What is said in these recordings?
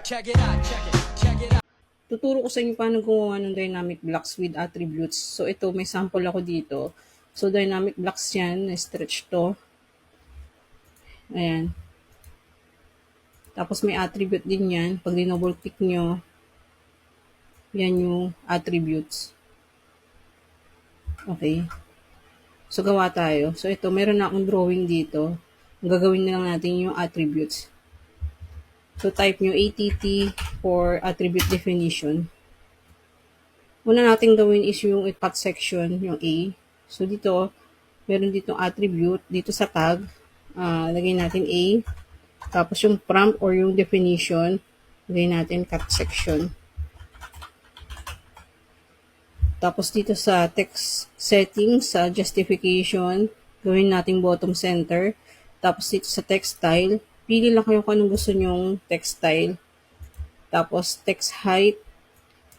check it out, check it out. Tuturo ko sa inyo paano gumawa ng dynamic blocks with attributes. So ito, may sample ako dito. So dynamic blocks yan, na-stretch to. Ayan. Tapos may attribute din yan. Pag dinouble click nyo, yan yung attributes. Okay. So gawa tayo. So ito, meron na akong drawing dito. Ang gagawin na lang natin yung attributes. So type nyo ATT for attribute definition. Una natin gawin is yung cut section, yung A. So dito, meron ditong attribute. Dito sa tag, lagay natin A. Tapos yung prompt or yung definition, lagay natin cut section. Tapos dito sa text settings, sa justification, gawin natin bottom center. Tapos dito sa text style, pili lang kayo kung anong gusto nyong text style. Tapos text height,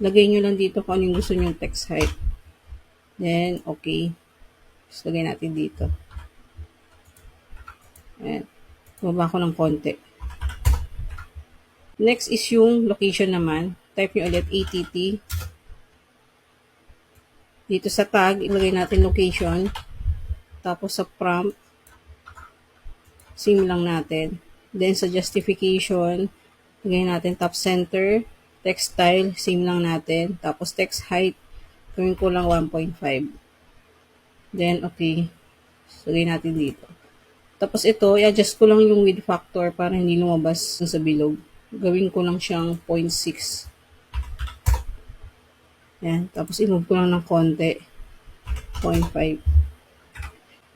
lagay nyo lang dito kung anong gusto nyong text height. Then, okay. So, lagay natin dito. Ayan. Baba ko ng konti. Next is yung location naman. Type nyo ulit ATT. Dito sa tag, ilagay natin location. Tapos sa prompt, same lang natin. Then sa justification, lagay natin top center. Text style, same lang natin. Tapos text height, gawin ko lang 1.5. Then, okay. So, lagay natin dito. Tapos ito, i-adjust ko lang yung width factor para hindi lumabas sa bilog. Gawin ko lang siyang 0.6. Yan. Tapos i-move ko lang ng konti. 0.5.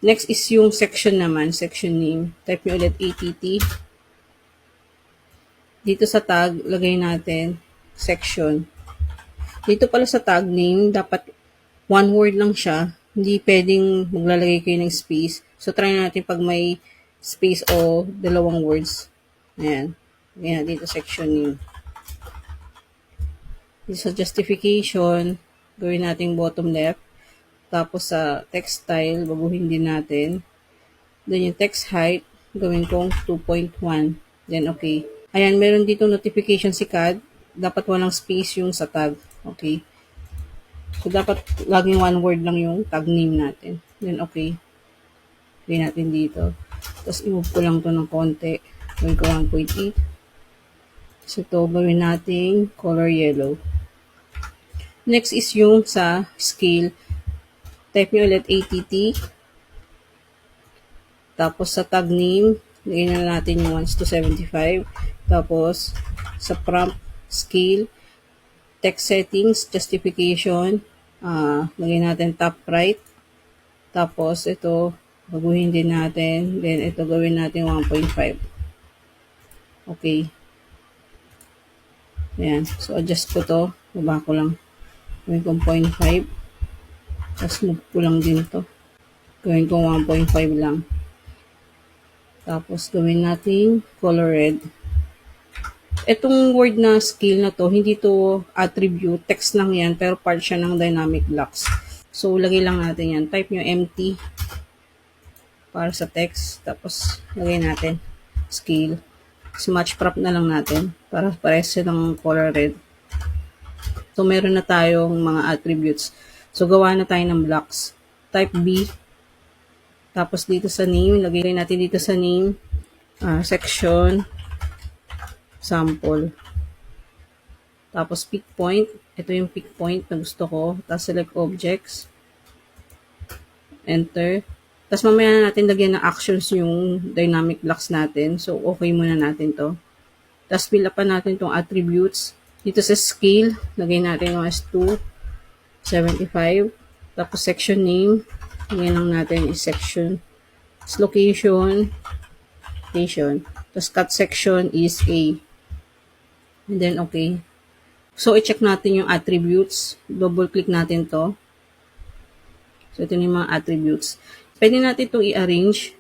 Next is yung section naman. Section name. Type nyo ulit ATT. Dito sa tag, lagay natin section. Dito pala sa tag name, dapat one word lang siya. Hindi pwedeng maglalagay kayo ng space. So, try natin pag may space o dalawang words. Ayan. Ayan, dito section name. Dito sa justification, gawin natin bottom left. Tapos sa text style, baguhin din natin. Then yung text height, gawin kong 2.1. Then okay. Ayan, meron dito notification si CAD. Dapat walang space yung sa tag. Okay. So, dapat laging one word lang yung tag name natin. Then okay. Gawin natin dito. Tapos i-move ko lang to ng konti. Gawin ko 1.8. So, ito gawin natin color yellow. Next is yung sa scale. Type nyo ulit ATT. Tapos sa tag name, lagyan na natin yung 1:75. Tapos sa prompt scale, text settings, justification, lagyan natin top right. Tapos ito, baguhin din natin. Then ito gawin natin 1.5. Okay. Ayan. So adjust ko to. Baba ko lang. Gawin ko 0.5. Tapos move ko lang din to. Gawin ko 1.5 lang. Tapos gawin natin color red. Itong word na scale na to, hindi to attribute, text lang yan, pero part siya ng dynamic blocks. So, lagay lang natin yan. Type nyo empty para sa text. Tapos, lagay natin scale. Match prop na lang natin para pares ng color red. So, meron na tayong mga attributes. So, gawa na tayo ng blocks. Type B. Tapos, dito sa name, lagay natin dito sa name, section, sample. Tapos, pick point. Ito yung pick point na gusto ko. Tapos, select objects. Enter. Tapos, mamaya na natin lagyan ng actions yung dynamic blocks natin. So, okay muna natin to. Tapos, fill up pa natin itong attributes. Dito sa scale, lagay natin yung as 275. Tapos, section name. Lagyan lang natin is section. Tapos, location. Tapos, cut section is A. And then, okay. So, i-check natin yung attributes. Double-click natin to. So, ito yung mga attributes. Pwede natin itong i-arrange.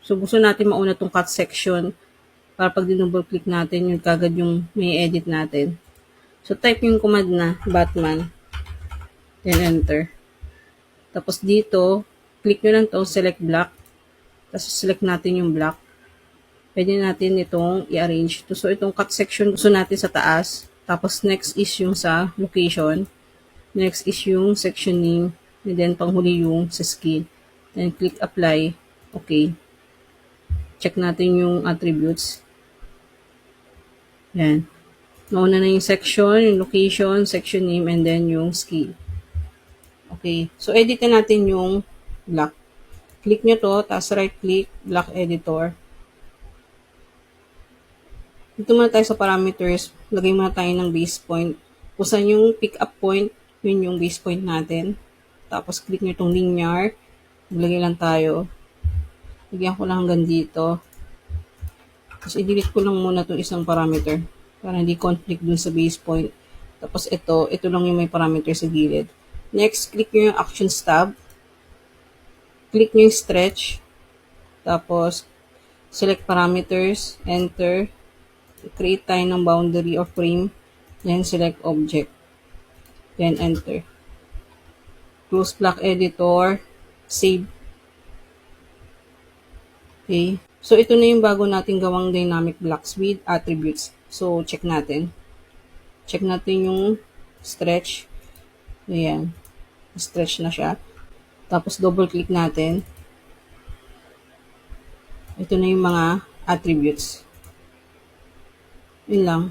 So, gusto natin mauna itong cut section para pag double-click natin, yung kagad yung may edit natin. So, type yung command na Batman. Then, enter. Tapos, dito, click nyo lang to, select block. Tapos, select natin yung block. pwede natin itong i-arrange. So, itong cut section gusto natin sa taas. Tapos, next is yung sa location. Next is yung section name. And then, panghuli yung sa scale. Then, click apply. Okay. Check natin yung attributes. Yan. Nauna na yung section, yung location, section name, and then yung scale. Okay. So, edit na natin yung block. Click nyo to, tapos right-click, block editor. Dito muna tayo sa parameters. Lagay muna tayo ng base point. Kusan yung pick up point, yun yung base point natin. Tapos, click nyo itong linear. Maglagay lang tayo. Lagyan ko lang hanggang dito. Tapos, i-delete ko lang muna itong isang parameter para hindi conflict dun sa base point. Tapos, ito lang yung may parameter sa gilid. Next, click nyo yung Actions tab. Click nyo yung Stretch. Tapos, select Parameters. Enter. Create tayo ng boundary or frame. Then, select Object. Then, Enter. Close Block Editor. Save. Okay. So, ito na yung bago nating gawang dynamic blocks with attributes. So, check natin. Check natin yung stretch. Ayan. Stretch na siya. Tapos, double click natin. Ito na yung mga attributes. Yun lang.